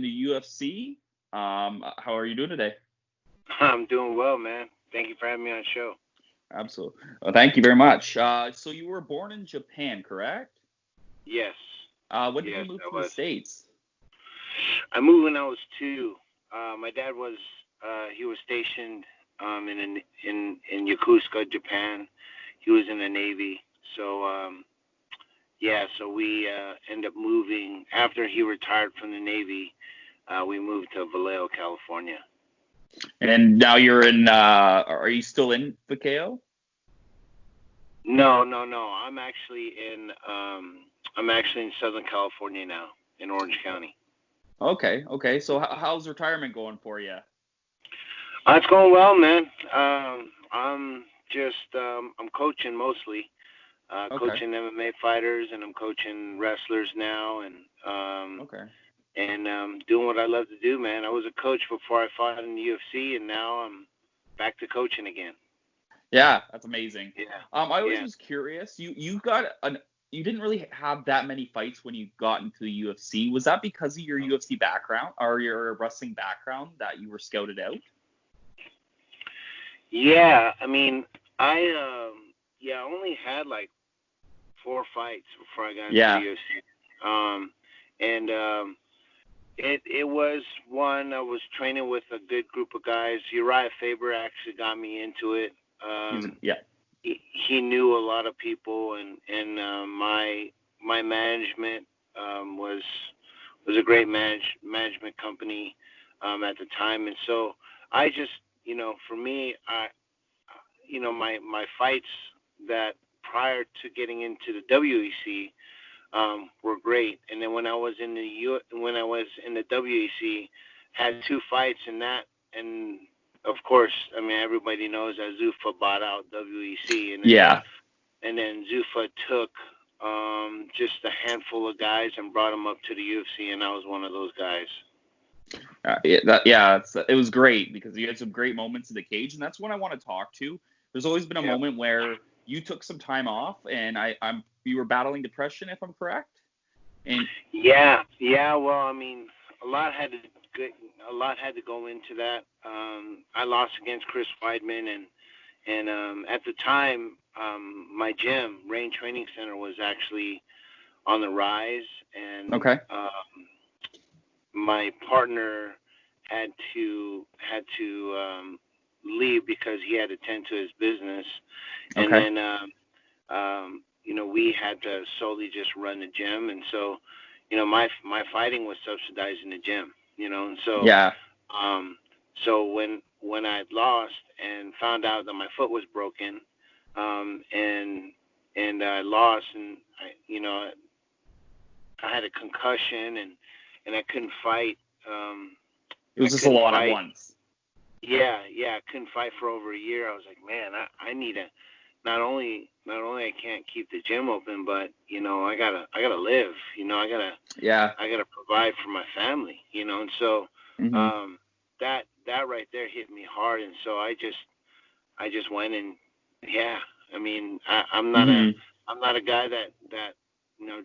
in the UFC. How are you doing today? I'm doing well, man. Thank you for having me on the show. Absolutely. Well, thank you very much. So you were born in Japan, correct? Yes, When did you yes, move I to the was. States? I moved when I was 2. My dad was he was stationed in Yokosuka, Japan. He was in the Navy. So yeah, so we ended up moving after he retired from the Navy. We moved to Vallejo, California. And now you're in. Are you still in Vaqueo? No, no, no. I'm actually in Southern California now, in Orange County. Okay, okay. So how's retirement going for you? It's going well, man. I'm coaching mostly, Okay, coaching MMA fighters, and I'm coaching wrestlers now, okay. doing what I love to do, man. I was a coach before I fought in the UFC, and now I'm back to coaching again. Yeah, that's amazing. Yeah, I always yeah. was curious. You didn't really have that many fights when you got into the UFC. Was that because of your UFC background or your wrestling background that you were scouted out? Yeah, I mean, I only had like 4 fights before I got into the Yeah. UFC. And it was one. I was training with a good group of guys. Uriah Faber actually got me into it. Yeah. He knew a lot of people, and my management was a great management company at the time, and so I just for me my fights that prior to getting into the WEC were great. And then when I was in the WEC, had 2 fights in that, and of course, I mean everybody knows that Zuffa bought out WEC, Yeah. and then Zuffa took just a handful of guys and brought them up to the UFC, and I was one of those guys. It was great because you had some great moments in the cage, and that's what I want to talk to. There's always been a Yep. moment where you took some time off, and you were battling depression, if I'm correct. And Yeah, yeah. Well, I mean, a lot had to go into that. I lost against Chris Weidman, and at the time, my gym, Rain Training Center, was actually on the rise, and okay, my partner had to leave because he had to tend to his business, and okay, then we had to solely just run the gym, and so my fighting was subsidized in the gym, and so yeah, um, so when I lost and found out that my foot was broken, and I lost, and I had a concussion, and I couldn't fight. it was I just a couldn't lot at fight. once. Yeah, I couldn't fight for over a year. I was like, man, I need to not only I can't keep the gym open, but I gotta live. Yeah. I gotta provide for my family. And so Mhm. um, that right there hit me hard, and so I just went, and yeah, I mean Mhm. I'm not a guy that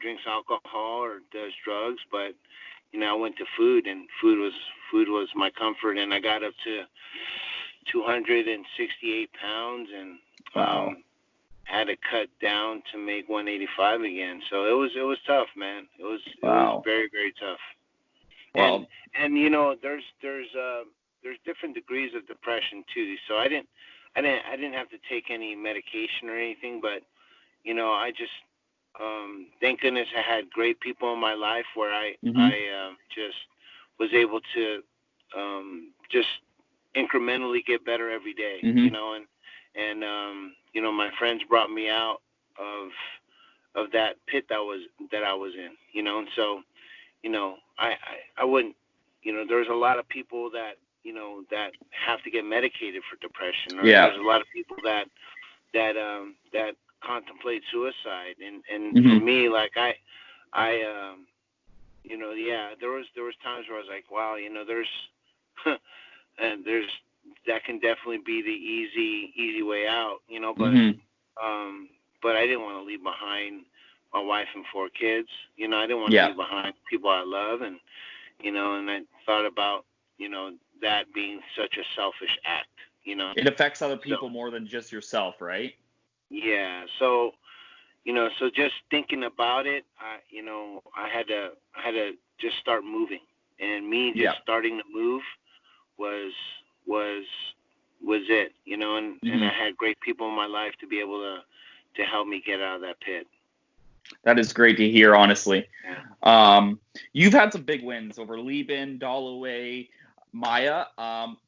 drinks alcohol or does drugs, but I went to food, and food was my comfort, and I got up to 268 pounds, and Wow. had to cut down to make 185 again. So it was tough, man. It was Wow. very, very tough. And Well. and there's different degrees of depression too. So I didn't have to take any medication or anything, but I just thank goodness I had great people in my life where Mhm. I just was able to just incrementally get better every day, Mhm. and my friends brought me out of that pit that I was in, and so I wouldn't, there's a lot of people that have to get medicated for depression, or Yeah. there's a lot of people that contemplate suicide, and for Mhm. me, like I yeah, there was times where I was like, wow, there's and there's that can definitely be the easy way out, Mhm. um but I didn't want to leave behind my wife and 4 kids. I didn't want to Yeah. leave behind people I love, and I thought about, that being such a selfish act, It affects other people So, more than just yourself, right? yeah. So just thinking about it, I had to just start moving, and me just Yeah. starting to move was was was it, and Hmm. I had great people in my life to be able to help me get out of that pit. That is great to hear, honestly. Yeah. You've had some big wins over Lieben, Dalloway, Maya,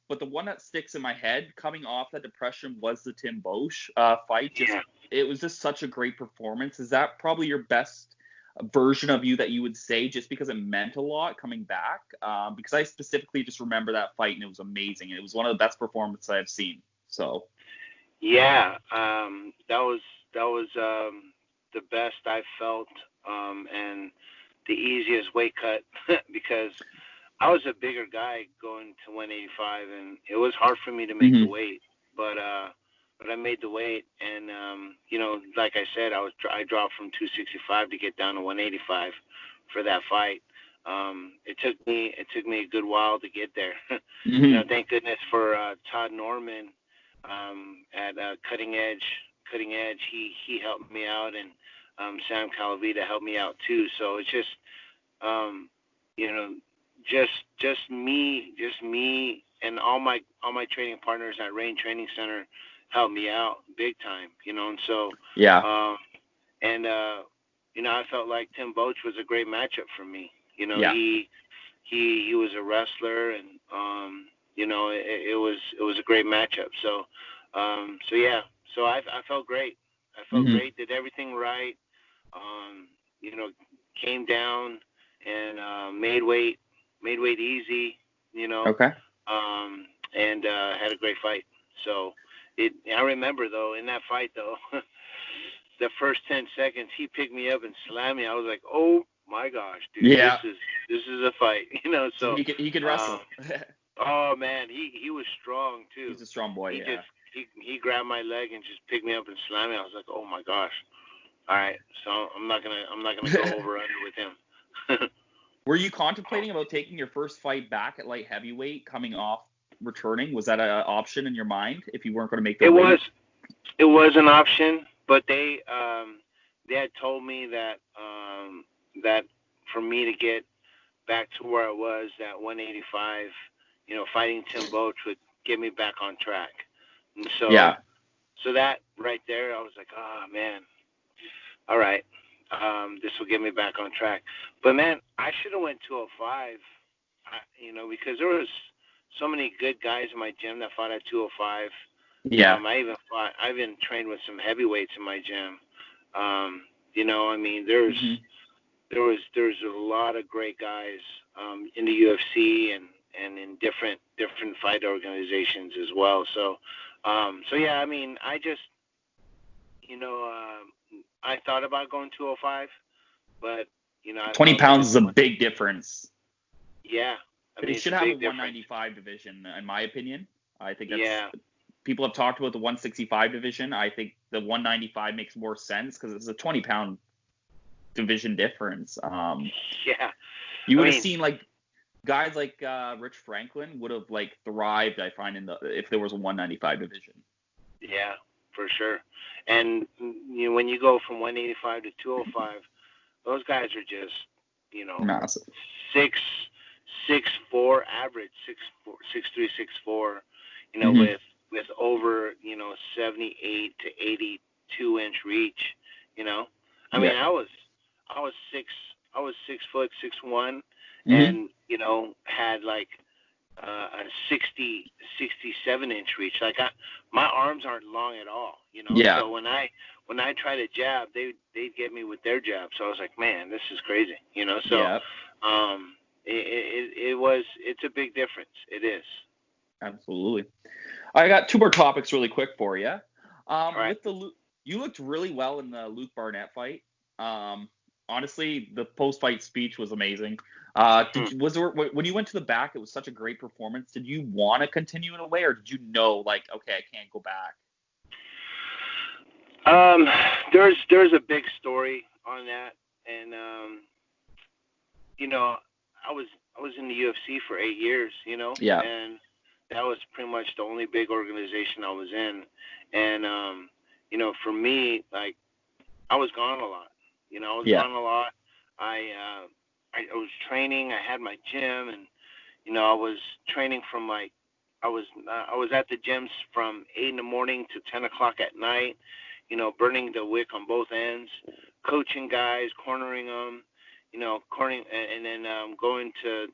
but the one that sticks in my head coming off that depression was the Tim Bosch fight. Yeah. It was just such a great performance. Is that probably your best version of you that you would say, just because it meant a lot coming back? Because I specifically just remember that fight and it was amazing. It was one of the best performances I've seen. So Yeah. That was the best I felt, and the easiest weight cut because I was a bigger guy going to 185, and it was hard for me to make the mhm. weight, but I made the weight, and like I said, I dropped from 265 to get down to 185 for that fight. It took me a good while to get there. Mhm. Thank goodness for Todd Norman, at Cutting Edge. Cutting Edge, he helped me out, and Sam Calavita helped me out too. So it's just, um, you know, just me, and all my training partners at Rain Training Center helped me out big time. And so, Yeah. um, and I felt like Tim Boach was a great matchup for me. Yeah. He was a wrestler, and it was a great matchup. So yeah, so I felt great. I felt Mhm. great. Did everything right. Um, you know, Came down and made weight easy. You know, Okay. and had a great fight. So I remember though in that fight though, the first 10 seconds he picked me up and slammed me. I was like, oh my gosh, dude, this Yeah. is this is a fight. So So he could um, wrestle. oh man, he was strong too. He's a strong boy. He Yeah. just he grabbed my leg and just picked me up and slammed me. I was like, oh my gosh. All right, so I'm not gonna go over under with him. Were you contemplating about taking your first fight back at light heavyweight, coming off returning? Was that an option in your mind if you weren't going to make the It was weight? it was an option, but they had told me that for me to get back to where I was at 185, fighting Tim Boach would get me back on track. And so Yeah. so that right there, I was like, oh man, all right, this will get me back on track. But man, I should have went 205, because there was so many good guys in my gym that fought at 205. Yeah. I even trained with some heavyweights in my gym. I mean, Hmm. there's a lot of great guys in the UFC and in different fight organizations as well. So yeah, I mean, I thought about going 205, but I 20 felt like pounds is a big difference. yeah, I They mean, it's should a have a big difference. 195 division, in my opinion. I think that's Yeah, people have talked about the 165 division. I think the 195 makes more sense because it's a 20-pound division difference. yeah. You I would have mean, seen like guys like Rich Franklin would have like thrived. I find if there was a 195 division. yeah, for sure. And when you go from 185 to 205, those guys are just, you know, Massive. six, 6'4" average, 6'3", 6'4", Hmm. with over 78 to 82 inch reach. You know, I Yeah. mean, I was 6 foot 6'1", Hmm. and had like a 67 inch reach. Like my arms aren't long at all. Yeah. So when I try to jab, they'd get me with their jab. So I was like, man, this is crazy. So Yeah. it's a big difference. It is. Absolutely. I got two more topics really quick for you. All right. With you looked really well in the Luke Barnett fight. Honestly, the post-fight speech was amazing. Hmm. Was there when you went to the back? It was such a great performance. Did you want to continue in a way, or did you know like, okay, I can't go back? Um, there's a big story on that, and you know, I was was in the UFC for 8 years, Yeah. and that was pretty much the only big organization I was in. And for me, like, I was gone a lot. I was Yeah. gone a lot. I was training. I had my gym, and I was training from like I was at the gyms from 8 in the morning to 10 o'clock at night. Burning the wick on both ends, coaching guys, cornering them. Cornering, and then going to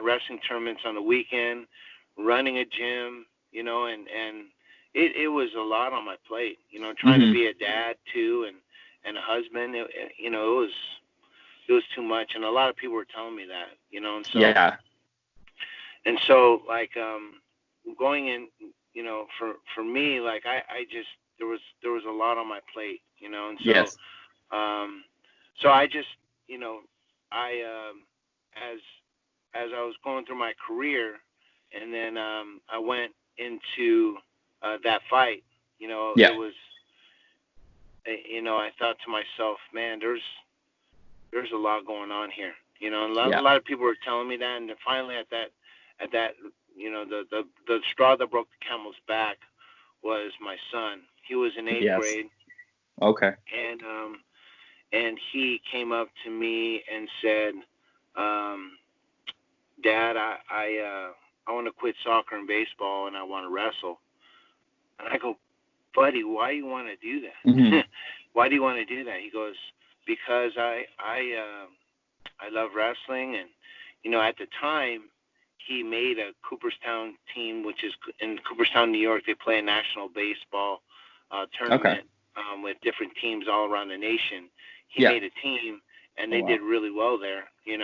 wrestling tournaments on the weekend, running a gym. And it was a lot on my plate. Trying to be a dad too, and a husband. It was too much, and a lot of people were telling me that, and so Yeah. and so like going in, for me, like I just there was a lot on my plate, and so Yes. so I just I as I was going through my career, and then I went into that fight, Yeah. it was I thought to myself, man, there's a lot going on here, and a lot of people were telling me that, and then finally at that the straw that broke the camel's back was my son. He was in 8th grade. Okay. And he came up to me and said, Dad, I want to quit soccer and baseball, and I want to wrestle. And I go, buddy, why do you want to do that? Why do you want to do that? He goes, because I love wrestling, and at the time he made a Cooperstown team, which is in Cooperstown, New York. They play a national baseball tournament with different teams all around the nation. He made a team, and they did really well there. He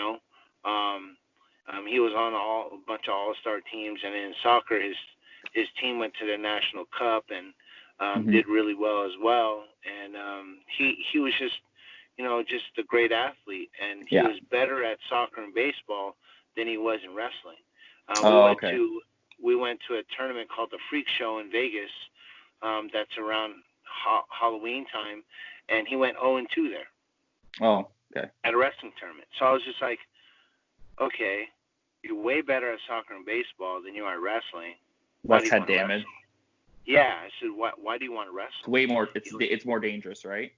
was on a bunch of all-star teams, and in soccer, his team went to the National Cup and did really well as well. And he was just a great athlete, and he was better at soccer and baseball than he was in wrestling. We went to a tournament called the Freak Show in Vegas. That's around Halloween time, and he went 0-2 there. Oh, okay. At a wrestling tournament. So I was just like, okay, you're way better at soccer and baseball than you are at wrestling. Less head damage. Yeah, I said, why do you want to wrestle? It's way more. It's more dangerous, right?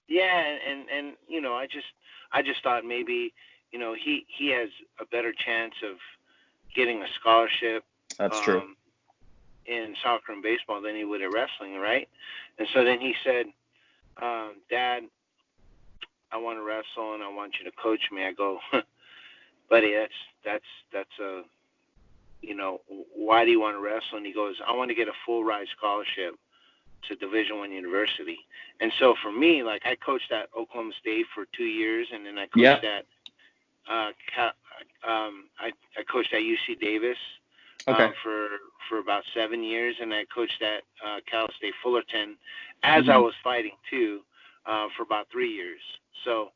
Yeah, and I just thought maybe he has a better chance of getting a scholarship. That's true. In soccer and baseball than he would at wrestling, right? And so then he said, Dad, I want to wrestle and I want you to coach me. I go, buddy, that's a, why do you want to wrestle? And he goes, I want to get a full ride scholarship to Division I university. And so for me, like, I coached at Oklahoma State for 2 years, and then I coached at I coached at UC Davis for about 7 years, and I coached at Cal State Fullerton as I was fighting too for about 3 years. So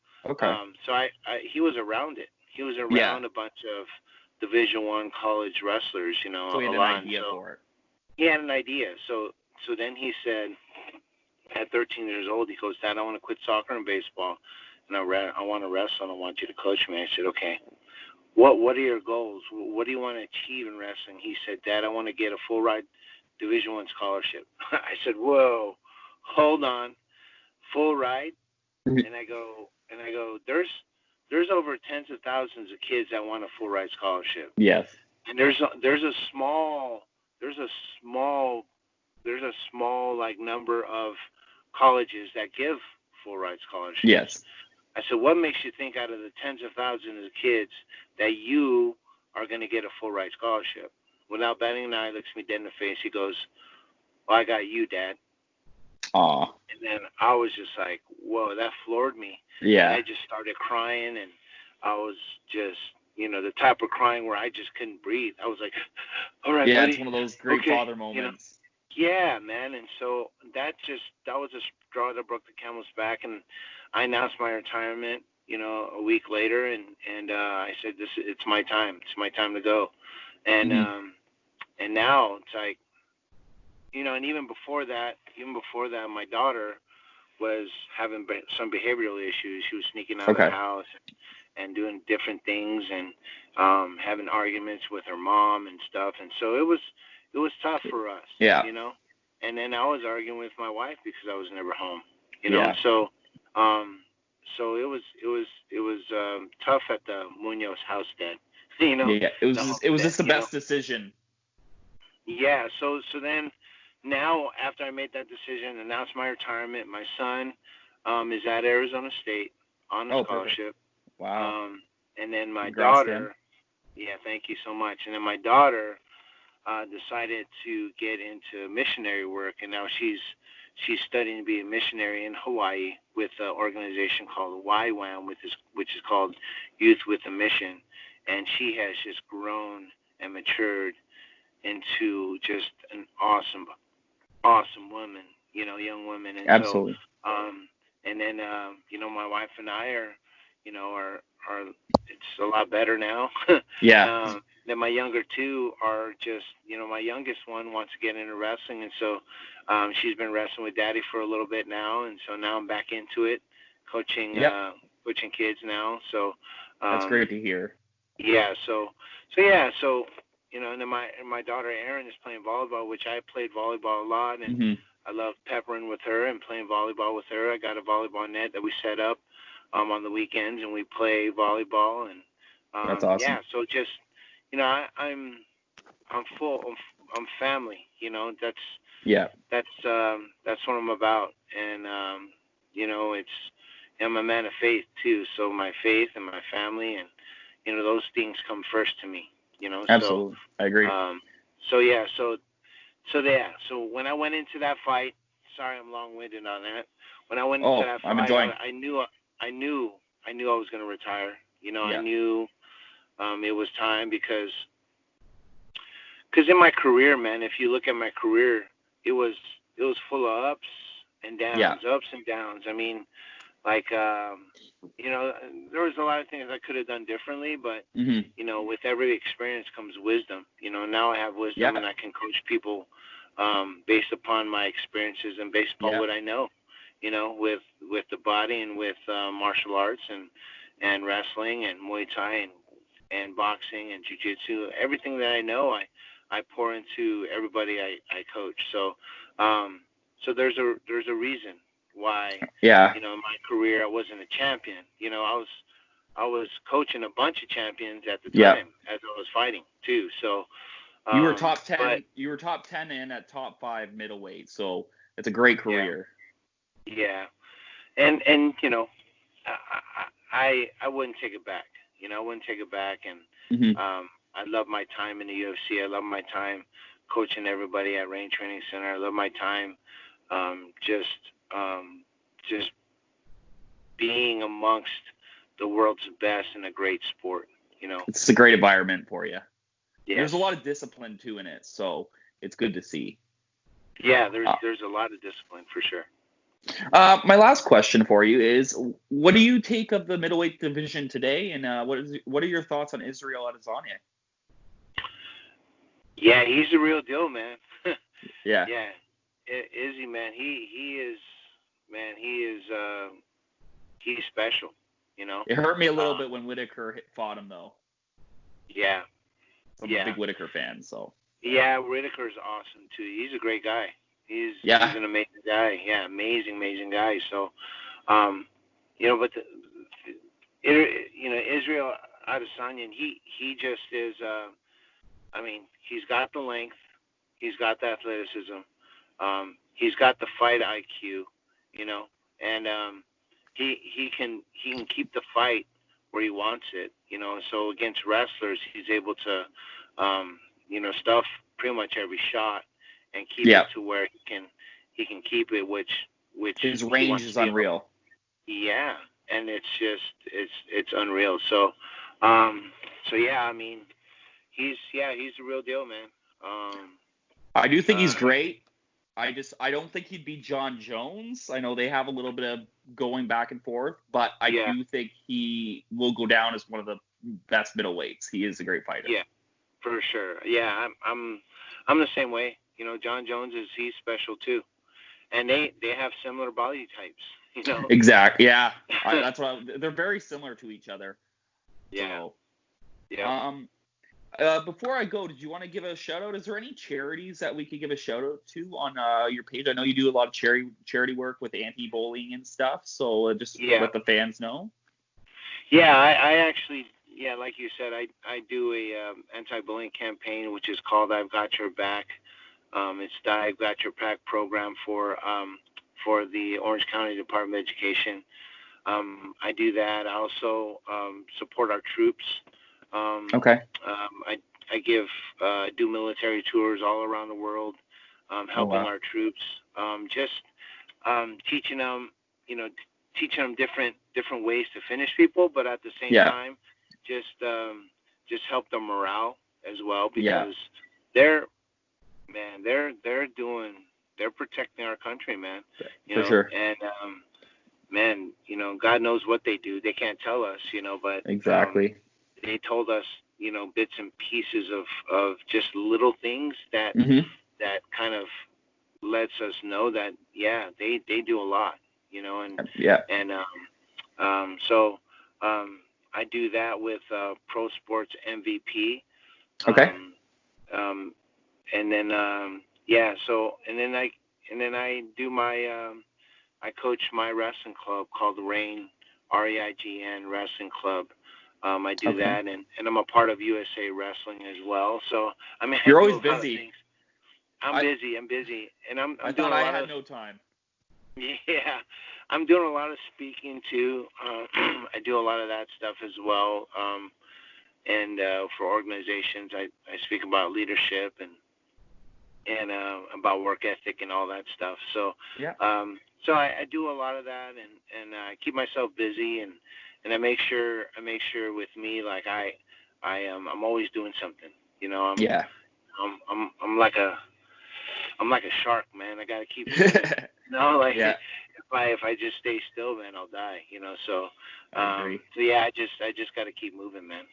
he was around it. He was around a bunch of Division I college wrestlers, So he had an idea for it. He had an idea. So then he said, at 13 years old, he goes, Dad, I want to quit soccer and baseball, and I want to wrestle, and I want you to coach me. I said, okay. What are your goals? What do you want to achieve in wrestling? He said, Dad, I want to get a full ride Division I scholarship. I said, whoa, hold on, full ride? And I go, there's over tens of thousands of kids that want a full ride scholarship. Yes. And there's a small like number of colleges that give full ride scholarships. Yes. I said, what makes you think out of the tens of thousands of kids that you are going to get a full ride scholarship? Without batting an eye, looks me dead in the face. He goes, well, I got you, Dad. Aw. And then I was just like, whoa, that floored me. Yeah. And I just started crying, and I was just, the type of crying where I just couldn't breathe. I was like, all right, buddy. Yeah, it's one of those great father moments. Yeah, man. And so that was a straw that broke the camel's back, and I announced my retirement, a week later, and I said, it's my time. It's my time to go. And and now it's like, and even before that, my daughter was having some behavioral issues. She was sneaking out of the house and doing different things, and having arguments with her mom and stuff. And so it was tough for us, Yeah. And then I was arguing with my wife because I was never home, Yeah. So it was tough at the Munoz house then, Yeah. It was just the best know? decision. Yeah. So then now after I made that decision, announced my retirement, my son is at Arizona State on a scholarship. Perfect. Wow. And then my Congrats, daughter. Yeah, thank you so much. And then my daughter decided to get into missionary work, and now she's studying to be a missionary in Hawaii with an organization called YWAM, which is called Youth with a Mission. And she has just grown and matured into just an awesome woman, young woman. And absolutely. So, and then, my wife and I are it's a lot better now. Yeah. Then my younger two are just, my youngest one wants to get into wrestling, and so she's been wrestling with Daddy for a little bit now, and so now I'm back into it, coaching kids now. So that's great to hear. Yeah. So and then my daughter Erin is playing volleyball, which I played volleyball a lot, and I love peppering with her and playing volleyball with her. I got a volleyball net that we set up on the weekends, and we play volleyball, and that's awesome. Yeah. So just I'm full. I'm family. That's what I'm about, and I'm a man of faith too. So my faith and my family, and those things come first to me. Absolutely, I agree. So when I went into that fight, sorry I'm long-winded on that. When I went into that fight, I'm enjoying. I knew I was going to retire. I knew it was time because in my career, man, if you look at my career, it was full of ups and downs, ups and downs. I mean, like there was a lot of things I could have done differently, but with every experience comes wisdom. Now I have wisdom, and I can coach people based upon my experiences and based upon what I know. With the body and with martial arts and wrestling and Muay Thai and boxing and jiu-jitsu, everything that I know, I pour into everybody I coach. So there's a reason why in my career I wasn't a champion. I was coaching a bunch of champions at the time as I was fighting too. So you were top 10. You were top 10 and at top 5 middleweight. So it's a great career. Yeah. And I wouldn't take it back. I wouldn't take it back. And I love my time in the UFC. I love my time coaching everybody at Range Training Center. I love my time just being amongst the world's best in a great sport. It's a great environment for you. Yes. There's a lot of discipline too in it, so it's good to see. Yeah, there's a lot of discipline for sure. My last question for you is, what do you take of the middleweight division today, and what are your thoughts on Israel Adesanya? Yeah, he's the real deal, man. Yeah. Yeah, Izzy, man, he is he's special. It hurt me a little bit when Whitaker fought him, though. Yeah. I'm a big Whitaker fan, so. Yeah, Whitaker's awesome too. He's a great guy. He's an amazing guy. Yeah, amazing guy. So, but Israel Adesanya, he just is. He's got the length. He's got the athleticism. He's got the fight IQ. And he can keep the fight where he wants it. So against wrestlers, he's able to, stuff pretty much every shot and keep it to where he can keep it, which his range is unreal. Yeah, and it's unreal. So yeah, I mean, he's the real deal, man. I do think he's great. I don't think he'd be John Jones. I know they have a little bit of going back and forth, but I do think he will go down as one of the best middleweights. He is a great fighter. Yeah, for sure. Yeah, I'm the same way. John Jones he's special too, and they have similar body types. Exactly. Yeah, that's what they're very similar to each other. Yeah. Before I go, did you want to give a shout out? Is there any charities that we could give a shout out to on your page? I know you do a lot of charity work with anti-bullying and stuff, so just let the fans know. Yeah, I actually, like you said, I do a anti-bullying campaign, which is called I've Got Your Back. It's the I've Got Your Back program for the Orange County Department of Education. I do that. I also support our troops. I do military tours all around the world, helping our troops, teaching them, different ways to finish people, but at the same time, just help their morale as well, because they're protecting our country, man. For sure. And man, God knows what they do. They can't tell us, but exactly. They told us, bits and pieces of just little things that that kind of lets us know that they do a lot, so I do that with Pro Sports MVP. And then I do my I coach my wrestling club called the REIGN Wrestling Club. I do that, and I'm a part of USA Wrestling as well. So I mean, you're always busy. I'm busy, and I thought I had no time. Yeah, I'm doing a lot of speaking too. I do a lot of that stuff as well. And for organizations, I speak about leadership and about work ethic and all that stuff. So so I do a lot of that, and I keep myself busy, and I make sure with me, like I'm always doing something. I'm like a shark, man. I gotta keep moving. If I just stay still, man, I'll die. So I just gotta keep moving, man.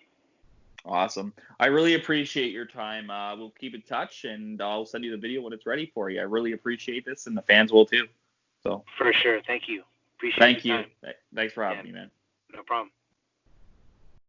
Awesome. I really appreciate your time. We'll keep in touch, and I'll send you the video when it's ready for you. I really appreciate this, and the fans will too. So for sure. Thank you. Appreciate it. Thank you. Thanks for having me, man. No problem.